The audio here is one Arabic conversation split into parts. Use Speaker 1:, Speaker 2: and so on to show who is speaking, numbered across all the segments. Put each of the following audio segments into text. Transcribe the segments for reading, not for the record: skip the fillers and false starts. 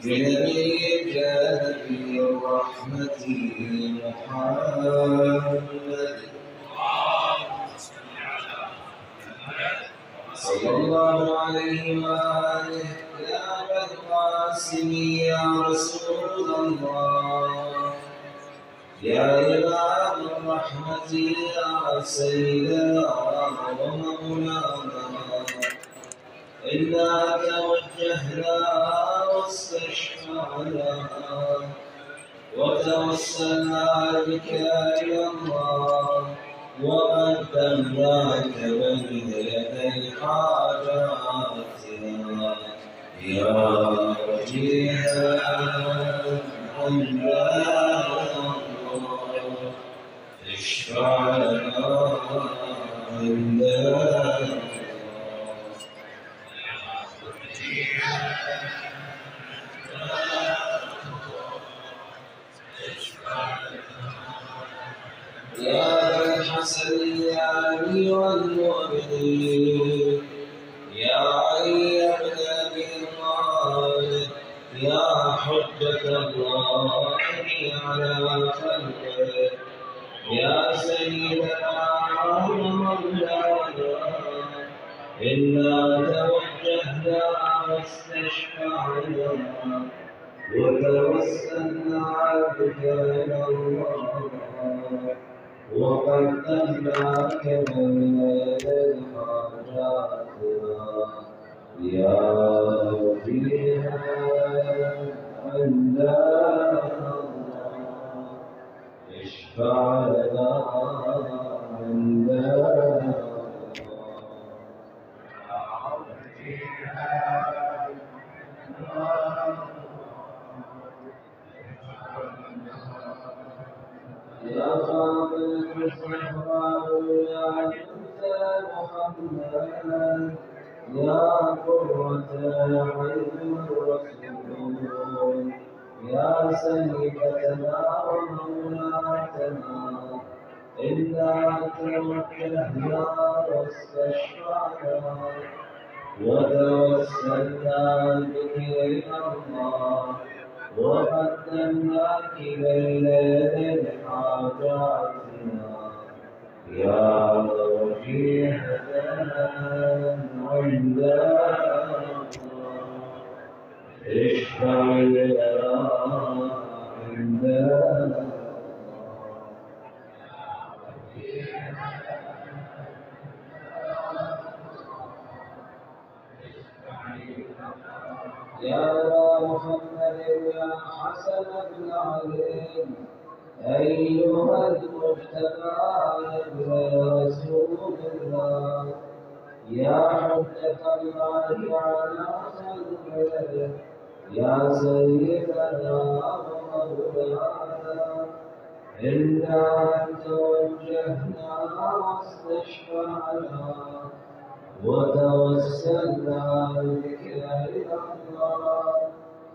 Speaker 1: بنبيك نبي الرحمة محمد صلى الله عليه وآله. يا أبا القاسم يا رسول الله، يا إمام الرحمة يا سيدنا ومولانا، إنا توجهنا واستشفعنا وتوسلنا بك إلى الله، وقدمناك بين يدي حاجاتنا يا وجيها عند الله، اشفع لنا عند يا الحسن يا أمير المؤمنين، يا علي بن أبي طالب، يا حجة الله على خلقه، يا سيدنا ومولانا، إنا توجهنا واستشفعنا وتوسلنا بك إلى الله، وقدمناك بين يدي حاجاتنا يا وجيها عند الله، اشفع لنا عند يا خالق الصحراء يا عز محمد، يا قرة عين الرسول، يا سيدتنا ومولاتنا، إنا توجهنا واستشفعنا وتوسلنا بك إلى الله، وقدمناك بين يدي حاجاتنا يا وجيهة عند الله، اشفع لنا عند يا محمد يا حسن بن علي، أيها المجتبى ابن رسول الله، يا حجة الله على خلقه، يا سيدنا ومولانا، إنا توجهنا واستشفعنا وتوسلنا بك إلى الله،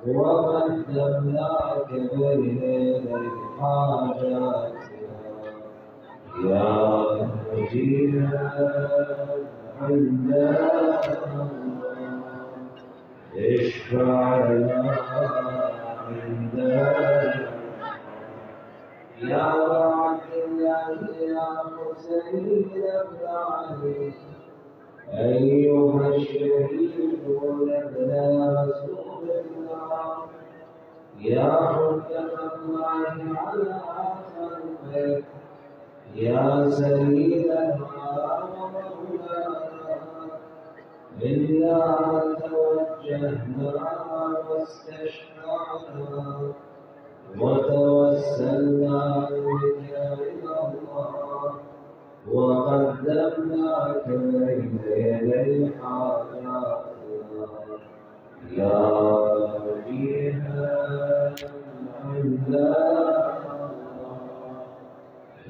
Speaker 1: وقدمناك بين يدي حاجاتنا يا وجيها عند الله، اشفع لنا عند يا عبد الله يا حسين بن علي، أيها الشهيد ابن رسول الله، يا حجة الله على خلقه، يا سيدنا ومولانا، إنا توجهنا واستشفعنا وتوسلنا بك إلى الله، وقدمناك بين يدي حاجاتنا يا وجيها عند الله،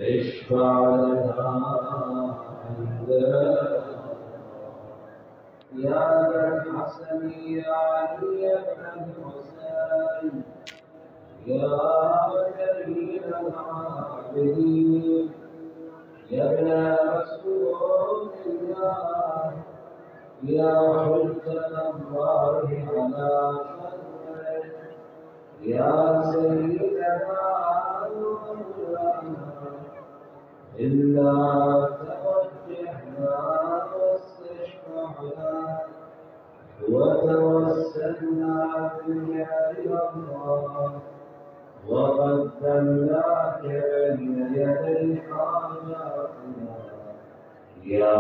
Speaker 1: اشفع لنا عند يا ابا الحسن يا علي بن الحسين، يا كريم العابدين، يا ابن رسول الله، يا حجة يا سيدنا ومولانا إلا توجهنا واستشفعنا وتوسلنا بك إلى الله وقدمناك بين يدي حاجاتنا يا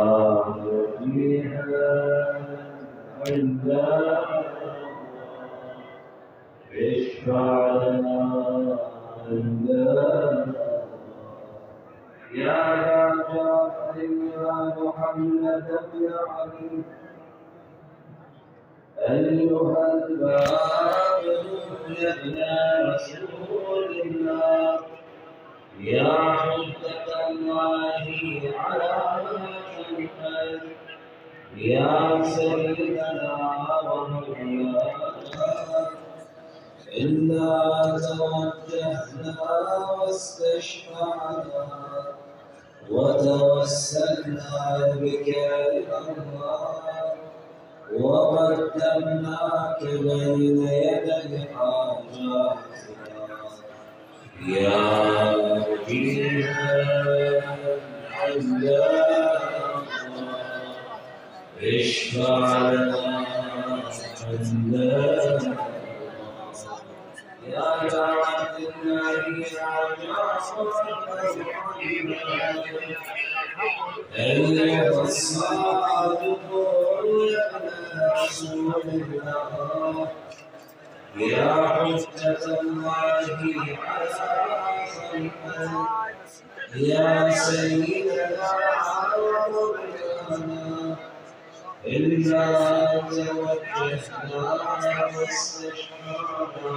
Speaker 1: وجيها عندنا اشفع لنا عندنا يا جعفر يا محمد بن علي أيها الباب يا ابن رسول الله يا حجة الله على خلقه يا سيدنا ومولانا إنا توجهنا واستشفعنا وتوسلنا بك إلى الله وقدمناك بين يدي حاجاتنا يا وجيها عندنا اشفع لنا عندنا يا دعوة النبي أيها الصادق يا رسول الله يا حجة الله على خلقه يا سيدنا ومولانا إنا توجهنا واستشفعنا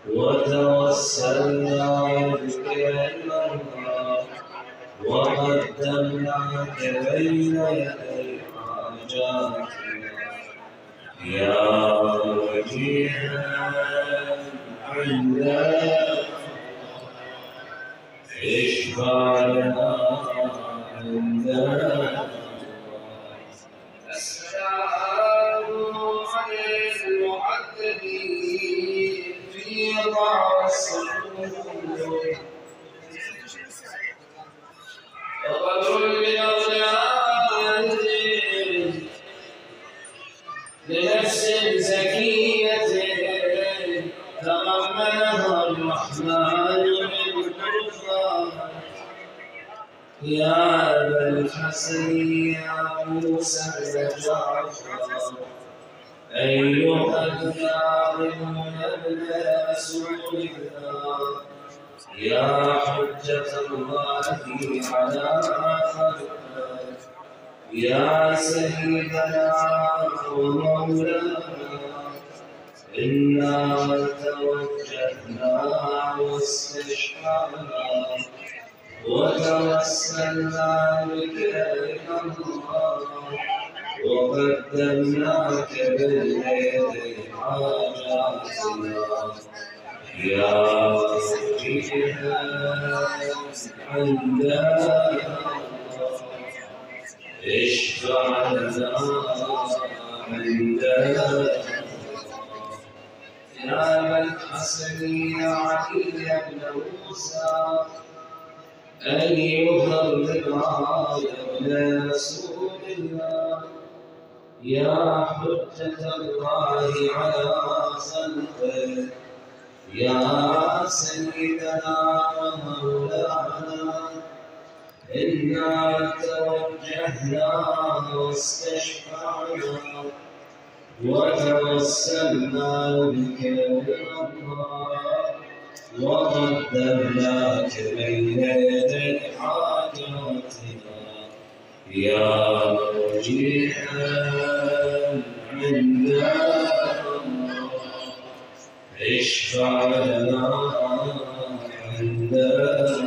Speaker 1: وتوسلنا بك إلى الله وقدمناك بين يدي حاجاتنا يا وجيها عندنا اشفع لنا عندنا السلام على المعذبين في ضع الصدور وقدر من أولاد لنفس زكية تضمنها الرحمن بالغفران يا أبا الحسن يا موسى وجعفر أيها الكاظمون ابن رسول الله يا حجة الله على خلقه يا سيدنا ومولانا إنا توجهنا واستشفعنا وتوسلنا بك إلى الله وقدمناك بين يدي حاجاتنا يا وجيها عندنا اشفع لنا عندنا يا أبا الحسن يا علي بن موسى أيها الرضا يا ابن رسول الله يا حجة الله على خلقه يا سيدنا ومولانا إنا توجهنا واستشفعنا وتوسلنا بك إلى الله وقدمناك بين يدي حاجاتنا يا وجيها عندنا اشفع لنا عندنا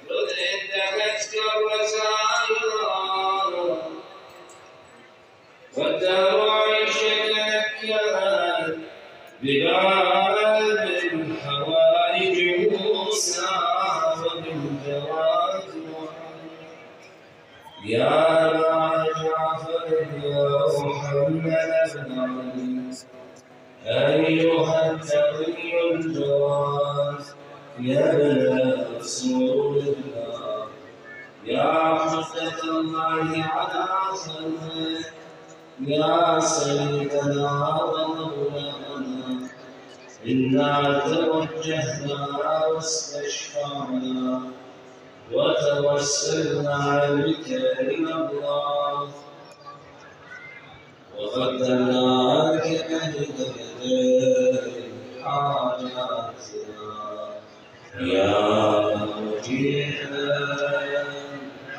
Speaker 1: خذ انتهتك الرسائل والدهر عيشك نكرا بباب الحوائج موسى وبالجواد يا أبا جعفر يا محمد بن علي أيها التقي الجواد يا ابن رسول الله يا حجة الله على خلقه يا سيدنا ومولانا إنا توجهنا واستشفعنا وتوسلنا بك إلى الله وقدمناك بين يدي حاجاتنا يا وجيها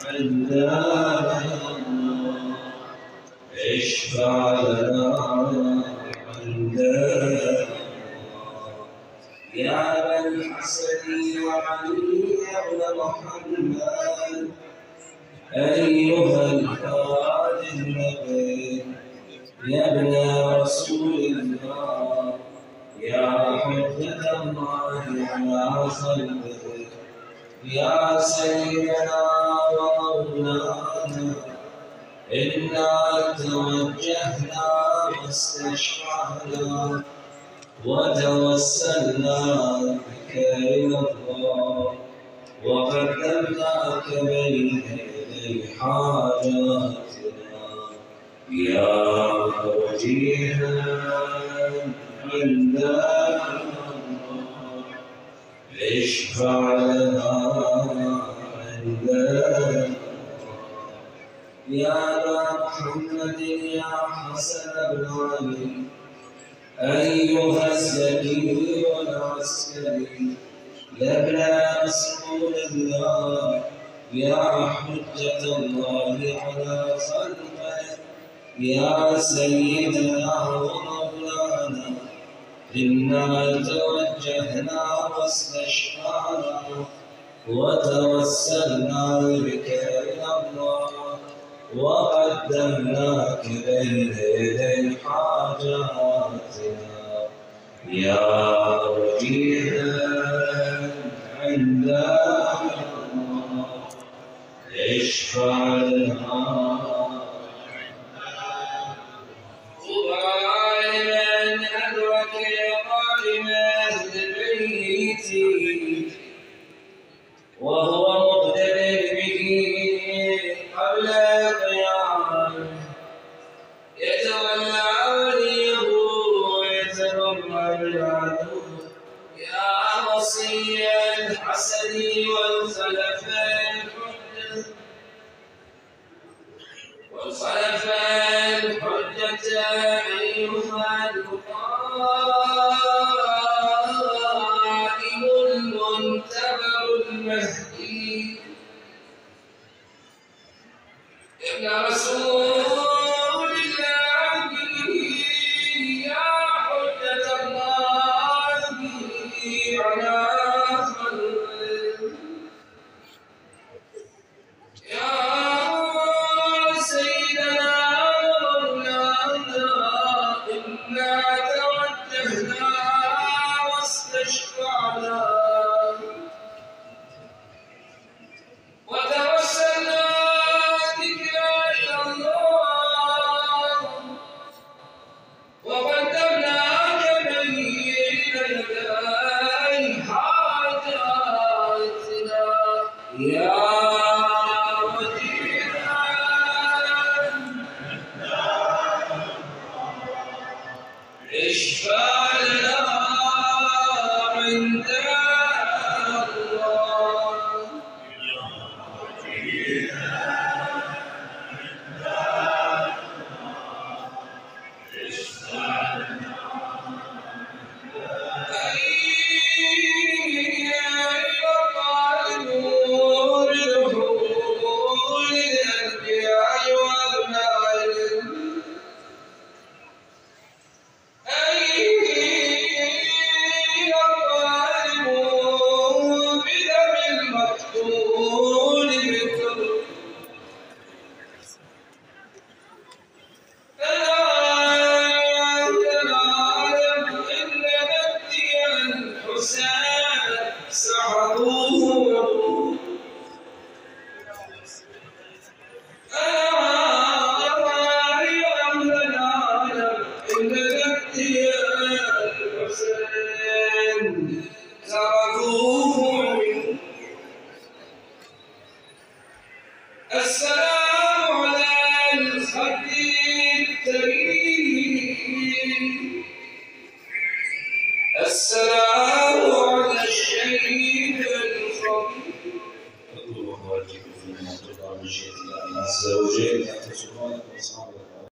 Speaker 1: عندنا اشفع لنا عندنا يا ابا الحسن وعلي بن محمد أيها الهادي النبي يا ابن رسول الله يا حجة الله على خلقه يا سيدنا ومولانا إنا توجهنا واستشفعنا وتوسلنا بك إلى الله وقدمناك بين يدي حاجاتنا يا وجيها عندنا اشفع لنا عندنا يا أبا محمد يا حسن بن علي أيها الزكي والعسكري يا ابن رسول الله يا حجة الله على خلقه يا سيدنا ومولانا إنا توجهنا واستشفعنا وتوسلنا بك إلى الله وقدمناك بين يدي حاجاتنا يا وجيها عندنا اشفع لنا طوبى لمن أدرك قائم أهل بيتي وهو مقتدر به قبل قيامه يتولى وليه ويتبرأ العدو يا وصي الحسن والخلفاء الحجة أيها القائم المنتبه المهدي ابن رسول الله يا حجة الله على خلقه يا سيدنا مولانا إنا توجهنا واستشفعنا وتوسلنا بك إلى الله وقدمناك بين يدي حاجاتنا يا اشفع لنا عند الله أيها القائمون بحقوق الأنبياء والمعلم أيها التميم. السلام على الشهيد الخبير.
Speaker 2: اطلب واجب فيما تقع مشيئة الله عز وجل. سبحانك وسبحانك